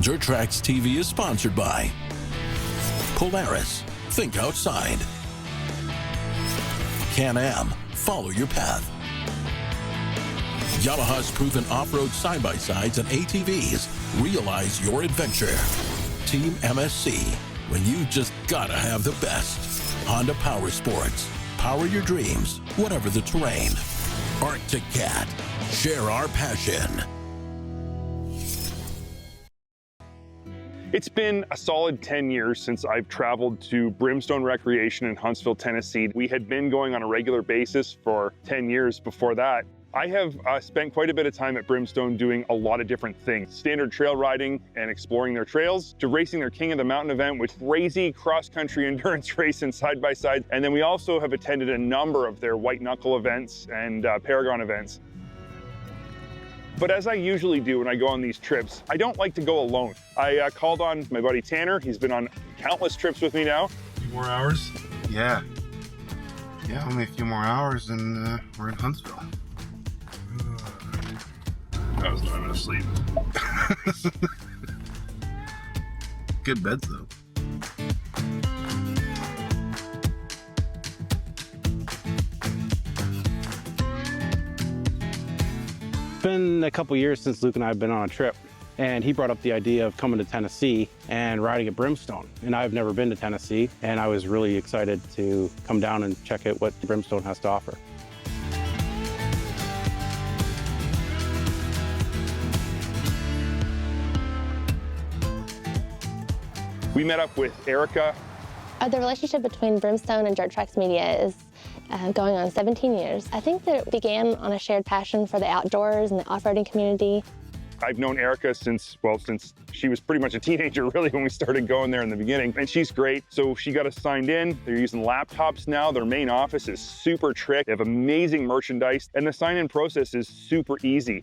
Dirt Tracks TV is sponsored by Polaris, think outside. Can-Am, follow your path. Yamaha's proven off-road side-by-sides and ATVs, realize your adventure. Team MSC, when you just gotta have the best. Honda Power Sports, power your dreams, whatever the terrain. Arctic Cat, share our passion. It's been a solid 10 years since I've traveled to Brimstone Recreation in Huntsville, Tennessee. We had been going on a regular basis for 10 years before that. I have spent quite a bit of time at Brimstone doing a lot of different things. Standard trail riding and exploring their trails, to racing their King of the Mountain event with crazy cross-country endurance race and side-by-side. And then we also have attended a number of their white knuckle events and Paragon events. But as I usually do when I go on these trips, I don't like to go alone. I called on my buddy Tanner. He's been on countless trips with me now. A few more hours? Yeah, only a few more hours and we're in Huntsville. I was not gonna sleep. Good beds though. It's been a couple years since Luke and I have been on a trip, and he brought up the idea of coming to Tennessee and riding at Brimstone. And I've never been to Tennessee, and I was really excited to come down and check out what Brimstone has to offer. We met up with Erica. The relationship between Brimstone and Dirt Tracks Media is going on 17 years. I think that it began on a shared passion for the outdoors and the off-roading community. I've known Erica since she was pretty much a teenager, really, when we started going there in the beginning. And she's great. So she got us signed in. They're using laptops now. Their main office is super trick. They have amazing merchandise, and the sign-in process is super easy.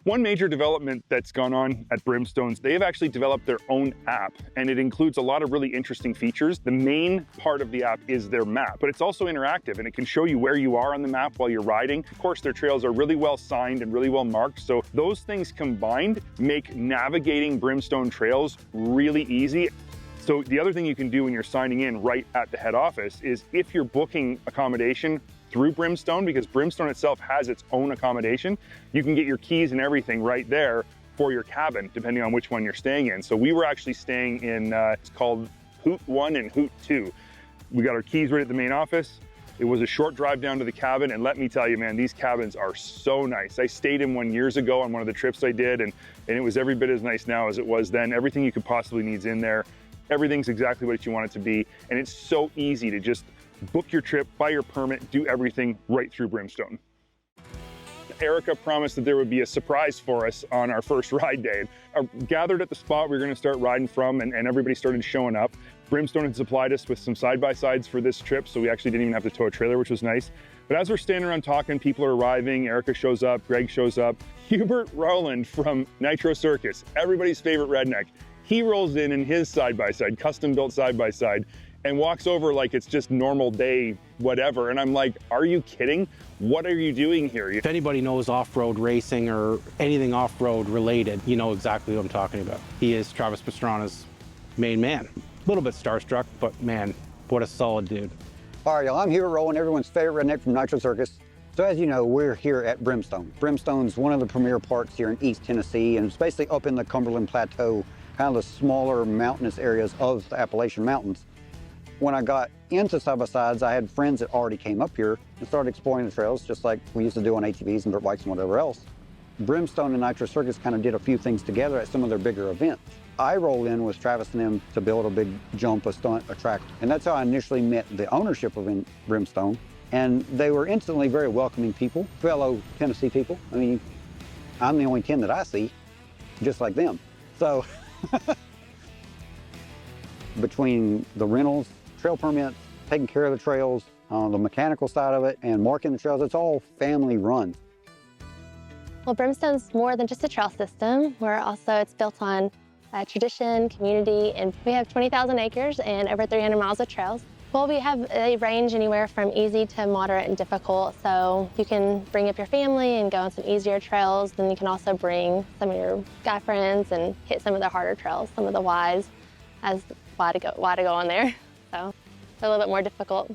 One major development that's gone on at Brimstone's, they have actually developed their own app, and it includes a lot of really interesting features. The main part of the app is their map, but it's also interactive, and it can show you where you are on the map while you're riding. Of course, their trails are really well signed and really well marked, so those things combined make navigating Brimstone trails really easy. So the other thing you can do when you're signing in right at the head office is if you're booking accommodation through Brimstone, because Brimstone itself has its own accommodation, you can get your keys and everything right there for your cabin, depending on which one you're staying in. So we were actually staying in, it's called Hoot 1 and Hoot 2. We got our keys right at the main office. It was a short drive down to the cabin, and let me tell you, man, these cabins are so nice. I stayed in one years ago on one of the trips I did, and it was every bit as nice now as it was then. Everything you could possibly need is in there. Everything's exactly what you want it to be, and it's so easy to just book your trip, buy your permit, do everything right through Brimstone. Erica promised that there would be a surprise for us on our first ride day. Gathered at the spot we were going to start riding from, and everybody started showing up. Brimstone had supplied us with some side-by-sides for this trip, so we actually didn't even have to tow a trailer, which was nice. But as we're standing around talking, people are arriving, Erica shows up, Greg shows up. Hubert Rowland from Nitro Circus, everybody's favorite redneck, he rolls in his side-by-side, custom-built side-by-side, and walks over like it's just normal day, whatever. And I'm like, are you kidding? What are you doing here? If anybody knows off-road racing or anything off-road related, you know exactly what I'm talking about. He is Travis Pastrana's main man. A little bit starstruck, but man, what a solid dude. All right, y'all, I'm here rolling everyone's favorite redneck from Nitro Circus. So as you know, we're here at Brimstone. Brimstone's one of the premier parks here in East Tennessee, and it's basically up in the Cumberland Plateau, kind of the smaller mountainous areas of the Appalachian Mountains. When I got into side-by-sides, I had friends that already came up here and started exploring the trails, just like we used to do on ATVs and dirt bikes and whatever else. Brimstone and Nitro Circus kind of did a few things together at some of their bigger events. I rolled in with Travis and them to build a big jump, a stunt, a track, and that's how I initially met the ownership of Brimstone. And they were instantly very welcoming people, fellow Tennessee people. I mean, I'm the only 10 that I see, just like them. So between the rentals, trail permits, taking care of the trails, the mechanical side of it, and marking the trails, it's all family run. Well, Brimstone's more than just a trail system. It's built on tradition, community, and we have 20,000 acres and over 300 miles of trails. Well, we have a range anywhere from easy to moderate and difficult, so you can bring up your family and go on some easier trails. Then you can also bring some of your guy friends and hit some of the harder trails, some of the Ys, as why to go on there. So they're a little bit more difficult.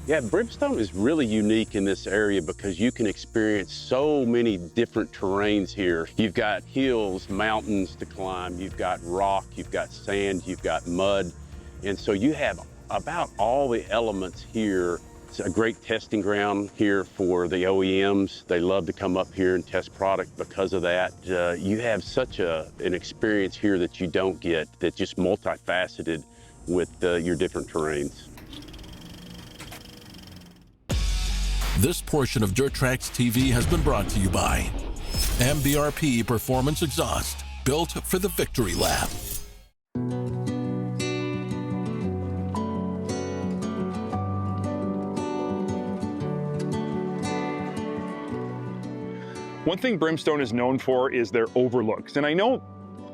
Yeah, Brimstone is really unique in this area because you can experience so many different terrains here. You've got hills, mountains to climb, you've got rock, you've got sand, you've got mud. And so you have about all the elements here. It's a great testing ground here for the OEMs. They love to come up here and test product because of that. You have such an experience here that you don't get, that's just multifaceted with your different terrains. This portion of Dirt Tracks TV has been brought to you by MBRP Performance Exhaust, built for the Victory Lap. One thing Brimstone is known for is their overlooks. And I know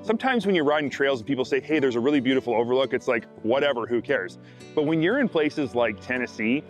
sometimes when you're riding trails and people say, hey, there's a really beautiful overlook, it's like, whatever, who cares? But when you're in places like Tennessee,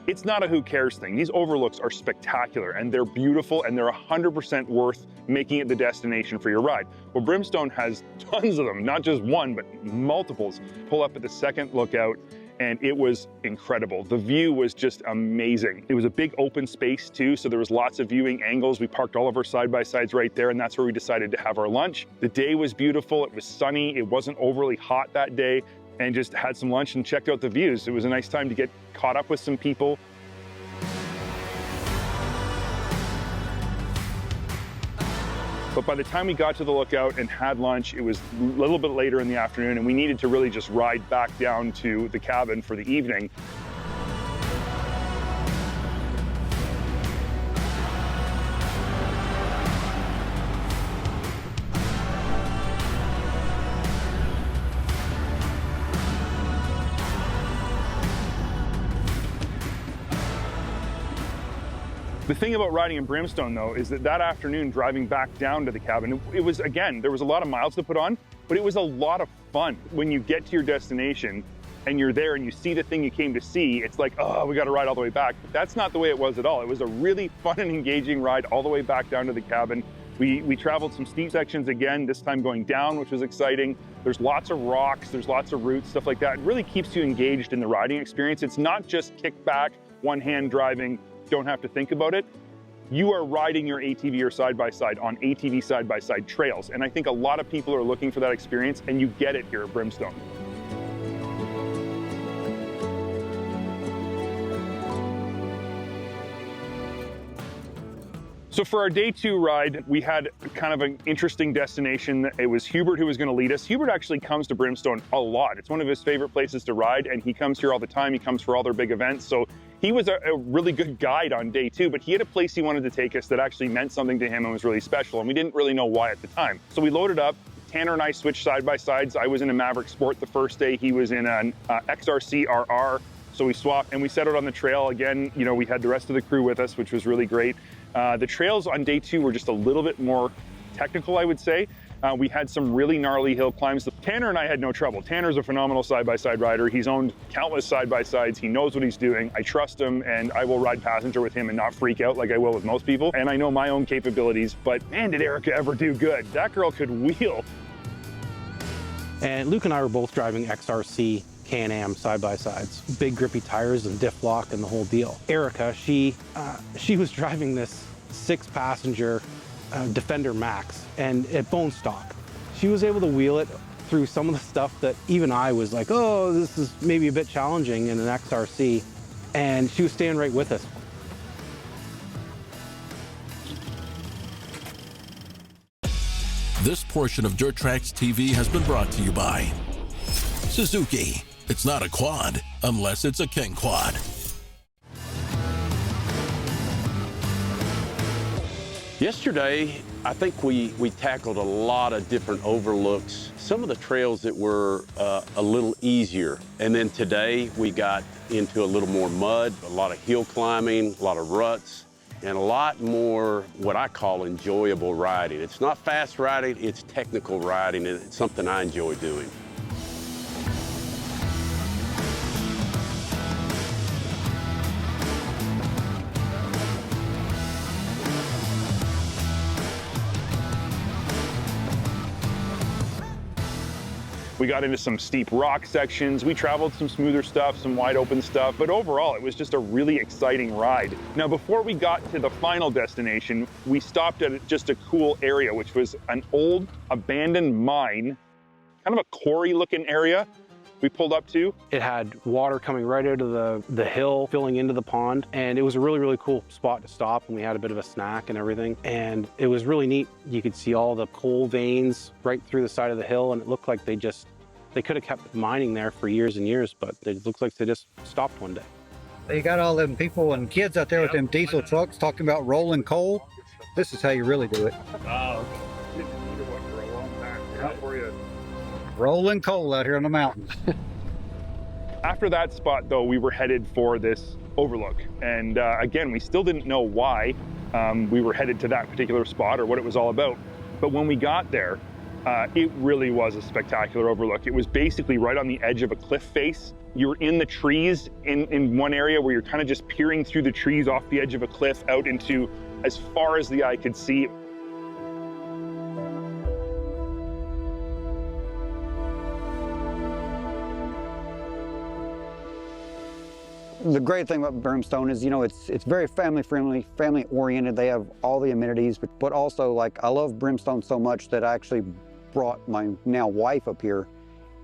it's not a who cares thing. These overlooks are spectacular and they're beautiful and they're 100% worth making it the destination for your ride. Well, Brimstone has tons of them, not just one, but multiples. Pull up at the second lookout and it was incredible. The view was just amazing. It was a big open space too, so there was lots of viewing angles. We parked all of our side-by-sides right there, and that's where we decided to have our lunch. The day was beautiful, it was sunny, it wasn't overly hot that day, and just had some lunch and checked out the views. It was a nice time to get caught up with some people. But by the time we got to the lookout and had lunch, it was a little bit later in the afternoon and we needed to really just ride back down to the cabin for the evening. The thing about riding in Brimstone, though, is that afternoon driving back down to the cabin, it was, again, there was a lot of miles to put on, but it was a lot of fun. When you get to your destination and you're there and you see the thing you came to see, it's like, oh, we got to ride all the way back. But that's not the way it was at all. It was a really fun and engaging ride all the way back down to the cabin. We traveled some steep sections again, this time going down, which was exciting. There's lots of rocks, there's lots of roots, stuff like that. It really keeps you engaged in the riding experience. It's not just kick back, one-hand driving, don't have to think about it. You are riding your ATV or side-by-side on ATV side-by-side trails. And I think a lot of people are looking for that experience, and you get it here at Brimstone. So for our day 2 ride, we had kind of an interesting destination. It was Hubert who was going to lead us. Hubert actually comes to Brimstone a lot. It's one of his favorite places to ride, and he comes here all the time. He comes for all their big events. So he was a really good guide on day 2, but he had a place he wanted to take us that actually meant something to him and was really special, and we didn't really know why at the time. So we loaded up. Tanner and I switched side-by-sides. I was in a Maverick Sport the first day. He was in an XRC RR. So we swapped and we set out on the trail. Again, you know, we had the rest of the crew with us, which was really great. The trails on day 2 were just a little bit more technical, I would say. We had some really gnarly hill climbs. Tanner and I had no trouble. Tanner's a phenomenal side-by-side rider. He's owned countless side-by-sides. He knows what he's doing. I trust him, and I will ride passenger with him and not freak out like I will with most people. And I know my own capabilities, but man, did Erica ever do good. That girl could wheel. And Luke and I were both driving XRC Can-Am side-by-sides, big grippy tires and diff lock and the whole deal. Erica, she was driving this 6-passenger Defender Max and at bone stock. She was able to wheel it through some of the stuff that even I was like, oh, this is maybe a bit challenging in an XRC, and she was staying right with us. This portion of Dirt Tracks TV has been brought to you by Suzuki. It's not a quad unless it's a King Quad. Yesterday, I think we tackled a lot of different overlooks, some of the trails that were a little easier. And then today we got into a little more mud, a lot of hill climbing, a lot of ruts, and a lot more what I call enjoyable riding. It's not fast riding, it's technical riding, and it's something I enjoy doing. We got into some steep rock sections. We traveled some smoother stuff, some wide open stuff, but overall it was just a really exciting ride. Now, before we got to the final destination, we stopped at just a cool area, which was an old abandoned mine, kind of a quarry looking area we pulled up to. It had water coming right out of the hill, filling into the pond, and it was a really, really cool spot to stop, and we had a bit of a snack and everything, and it was really neat. You could see all the coal veins right through the side of the hill, and it looked like they could have kept mining there for years and years, but it looks like they just stopped one day. They got all them people and kids out there with them diesel trucks talking about rolling coal. This is how you really do it. Rolling coal out here on the mountains. After that spot, though, we were headed for this overlook. And again, we still didn't know why we were headed to that particular spot or what it was all about. But when we got there, it really was a spectacular overlook. It was basically right on the edge of a cliff face. You were in the trees in one area where you're kind of just peering through the trees off the edge of a cliff out into as far as the eye could see. The great thing about Brimstone is, you know, it's very family friendly, family oriented. They have all the amenities, but also, like, I love Brimstone so much that I actually brought my now wife up here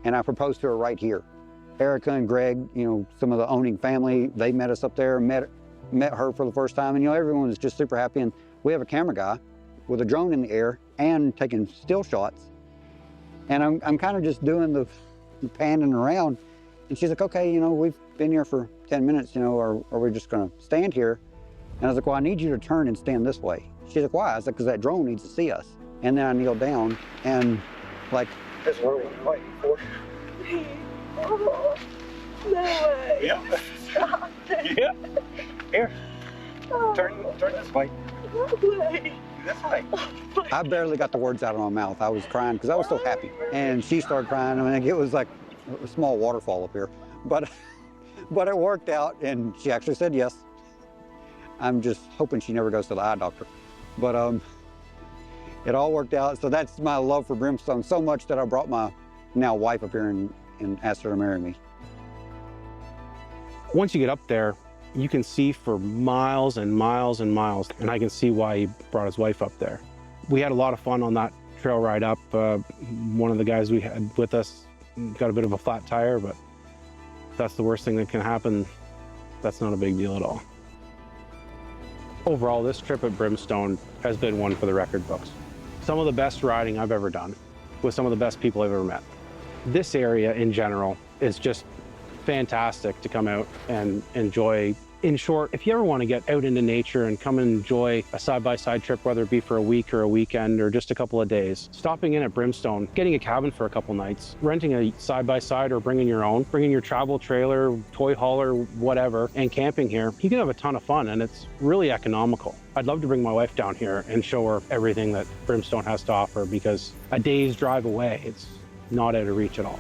and I proposed to her right here. Erica and Greg, you know, some of the owning family, they met us up there, met her for the first time, and, you know, everyone was just super happy. And we have a camera guy with a drone in the air and taking still shots. And I'm kind of just doing the panning around. And she's like, okay, you know, we've been here for 10 minutes, you know, are we just gonna stand here? And I was like, well, I need you to turn and stand this way. She's like, why? I was like, because that drone needs to see us. And then I kneeled down and, like, this is what we're fighting for. Oh, no way. Yeah. Stop it. Yeah. Here, Oh, turn this way. no way. This way. I barely got the words out of my mouth. I was crying because I was so happy. And she started crying. I mean, it was like a small waterfall up here. But it worked out, and she actually said yes. I'm just hoping she never goes to the eye doctor. But it all worked out. So that's my love for Brimstone so much that I brought my now wife up here and asked her to marry me. Once you get up there, you can see for miles and miles and miles, and I can see why he brought his wife up there. We had a lot of fun on that trail ride up. One of the guys we had with us got a bit of a flat tire, but that's the worst thing that can happen. That's not a big deal at all. Overall, this trip at Brimstone has been one for the record books. Some of the best riding I've ever done with some of the best people I've ever met. This area in general is just fantastic to come out and enjoy. In short, if you ever want to get out into nature and come and enjoy a side-by-side trip, whether it be for a week or a weekend or just a couple of days, stopping in at Brimstone, getting a cabin for a couple nights, renting a side-by-side or bringing your own, bringing your travel trailer, toy hauler, whatever, and camping here, you can have a ton of fun, and it's really economical. I'd love to bring my wife down here and show her everything that Brimstone has to offer, because a day's drive away, it's not out of reach at all.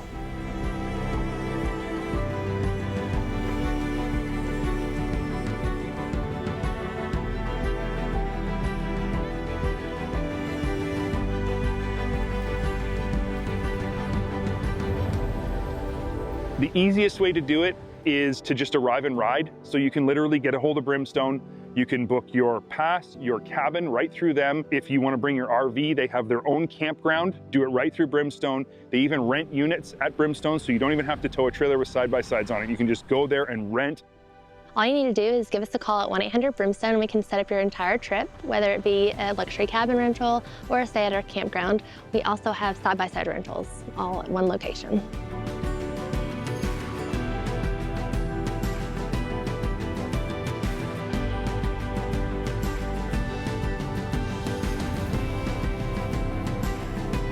The easiest way to do it is to just arrive and ride. So you can literally get a hold of Brimstone. You can book your pass, your cabin right through them. If you want to bring your RV, they have their own campground. Do it right through Brimstone. They even rent units at Brimstone, so you don't even have to tow a trailer with side-by-sides on it. You can just go there and rent. All you need to do is give us a call at 1-800-BRIMSTONE and we can set up your entire trip, whether it be a luxury cabin rental or a stay at our campground. We also have side-by-side rentals all at one location.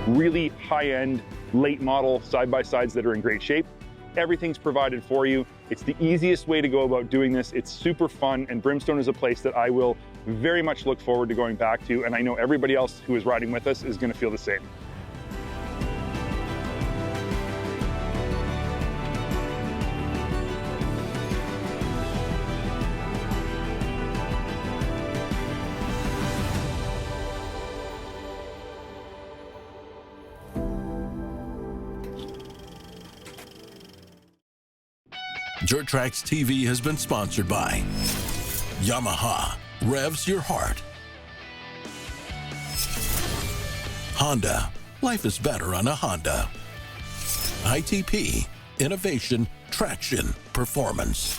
Really high-end, late model side-by-sides that are in great shape. Everything's provided for you. It's the easiest way to go about doing this. It's super fun, and Brimstone is a place that I will very much look forward to going back to, and I know everybody else who is riding with us is going to feel the same. Dirt Tracks TV has been sponsored by Yamaha, revs your heart. Honda, life is better on a Honda. ITP, innovation, traction, performance.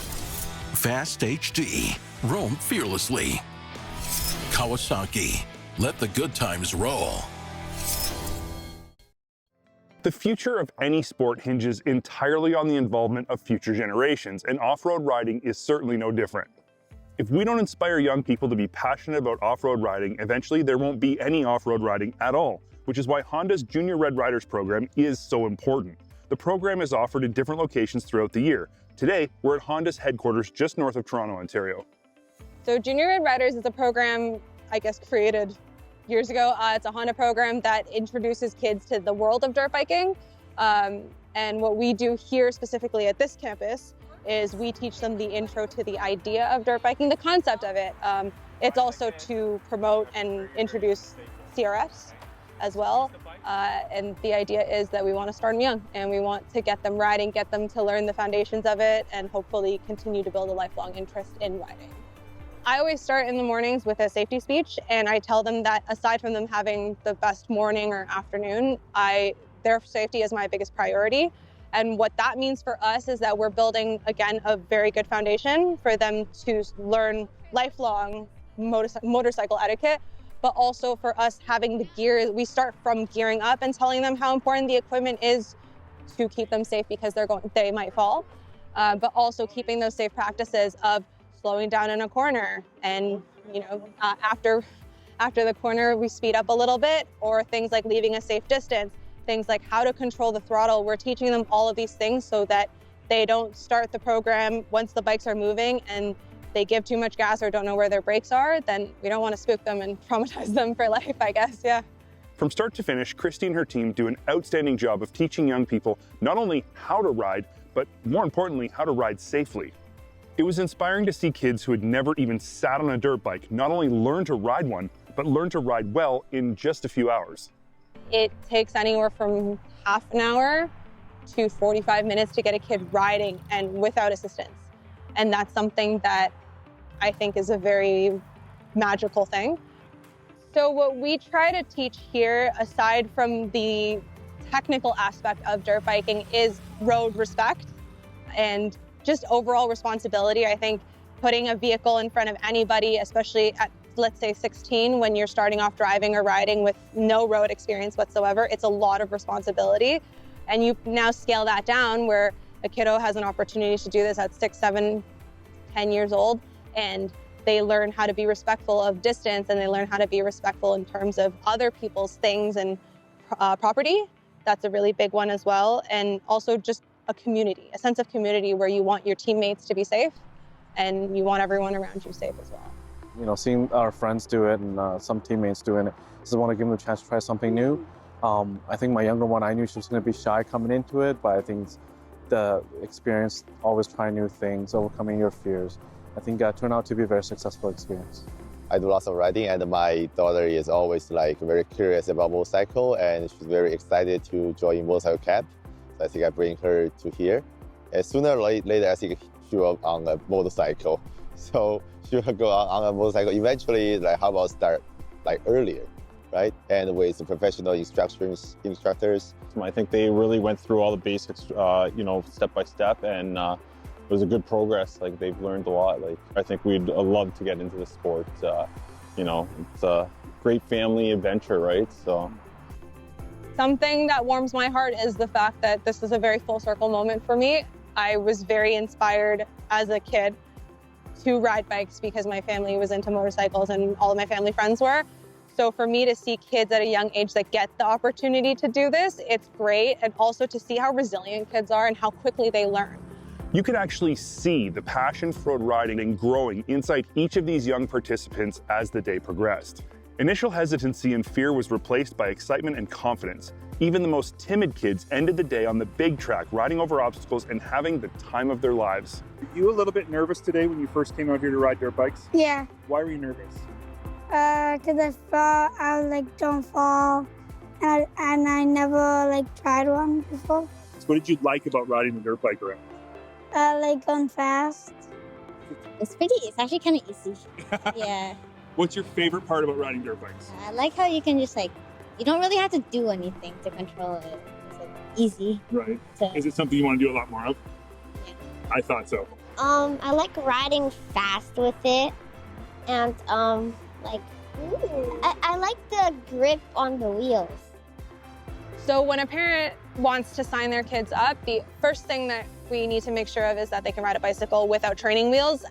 Fast HD, roam fearlessly. Kawasaki, let the good times roll. The future of any sport hinges entirely on the involvement of future generations, and off-road riding is certainly no different. If we don't inspire young people to be passionate about off-road riding, eventually there won't be any off-road riding at all, which is why Honda's Junior Red Riders program is so important. The program is offered in different locations throughout the year. Today, we're at Honda's headquarters just north of Toronto, Ontario. So Junior Red Riders is a program, I guess, created years ago. It's a Honda program that introduces kids to the world of dirt biking. And what we do here specifically at this campus is we teach them the intro to the idea of dirt biking, the concept of it. It's also to promote and introduce CRFs as well. And the idea is that we want to start them young and we want to get them riding, get them to learn the foundations of it, and hopefully continue to build a lifelong interest in riding. I always start in the mornings with a safety speech, and I tell them that aside from them having the best morning or afternoon, their safety is my biggest priority. And what that means for us is that we're building, again, a very good foundation for them to learn lifelong motorcycle etiquette, but also for us having the gear. We start from gearing up and telling them how important the equipment is to keep them safe because they might fall, but also keeping those safe practices of slowing down in a corner, and after the corner we speed up a little bit, or things like leaving a safe distance, things like how to control the throttle. We're teaching them all of these things so that they don't start the program once the bikes are moving and they give too much gas or don't know where their brakes are. Then we don't want to spook them and traumatize them for life, I guess. Yeah. From start to finish, Christy and her team do an outstanding job of teaching young people not only how to ride, but more importantly, how to ride safely. It was inspiring to see kids who had never even sat on a dirt bike not only learn to ride one, but learn to ride well in just a few hours. It takes anywhere from half an hour to 45 minutes to get a kid riding and without assistance. And that's something that I think is a very magical thing. So what we try to teach here, aside from the technical aspect of dirt biking, is road respect and just overall responsibility. I think putting a vehicle in front of anybody, especially at, let's say, 16, when you're starting off driving or riding with no road experience whatsoever, it's a lot of responsibility. And you now scale that down where a kiddo has an opportunity to do this at 6, 7, 10 years old, and they learn how to be respectful of distance, and they learn how to be respectful in terms of other people's things and property. That's a really big one as well. And also just a community, a sense of community where you want your teammates to be safe and you want everyone around you safe as well. Seeing our friends do it and some teammates doing it, just want to give them a chance to try something new. I think my younger one, I knew she was going to be shy coming into it, but I think the experience, always trying new things, overcoming your fears, I think turned out to be a very successful experience. I do lots of riding, and my daughter is always very curious about motorcycle, and she's very excited to join motorcycle camp. So I think I bring her to here. And sooner or later, I think she will on a motorcycle. So she will go on a motorcycle. Eventually, how about start earlier, right? And with professional instructors. I think they really went through all the basics, step by step, and it was a good progress. They've learned a lot. I think we'd love to get into the sport. It's a great family adventure, right? So. Something that warms my heart is the fact that this is a very full circle moment for me. I was very inspired as a kid to ride bikes because my family was into motorcycles and all of my family friends were. So for me to see kids at a young age that get the opportunity to do this, it's great. And also to see how resilient kids are and how quickly they learn. You could actually see the passion for road riding growing inside each of these young participants as the day progressed. Initial hesitancy and fear was replaced by excitement and confidence. Even the most timid kids ended the day on the big track, riding over obstacles and having the time of their lives. Were you a little bit nervous today when you first came out here to ride dirt bikes? Yeah. Why were you nervous? Because I thought I was don't fall, and I never tried one before. So what did you like about riding the dirt bike around? I like going fast. It's actually kind of easy. Yeah. What's your favorite part about riding dirt bikes? I like how you can just you don't really have to do anything to control it. It's easy. Right. So, Is it something you want to do a lot more of? Yeah. I thought so. I like riding fast with it, and I like the grip on the wheels. So when a parent wants to sign their kids up, the first thing that we need to make sure of is that they can ride a bicycle without training wheels.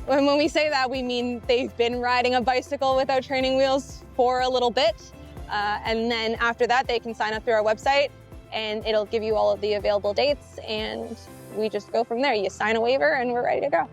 When we say that, we mean they've been riding a bicycle without training wheels for a little bit. And then after that, they can sign up through our website, and it'll give you all of the available dates, and we just go from there. You sign a waiver, and we're ready to go.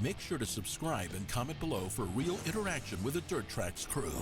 Make sure to subscribe and comment below for real interaction with the Dirt Tracks crew.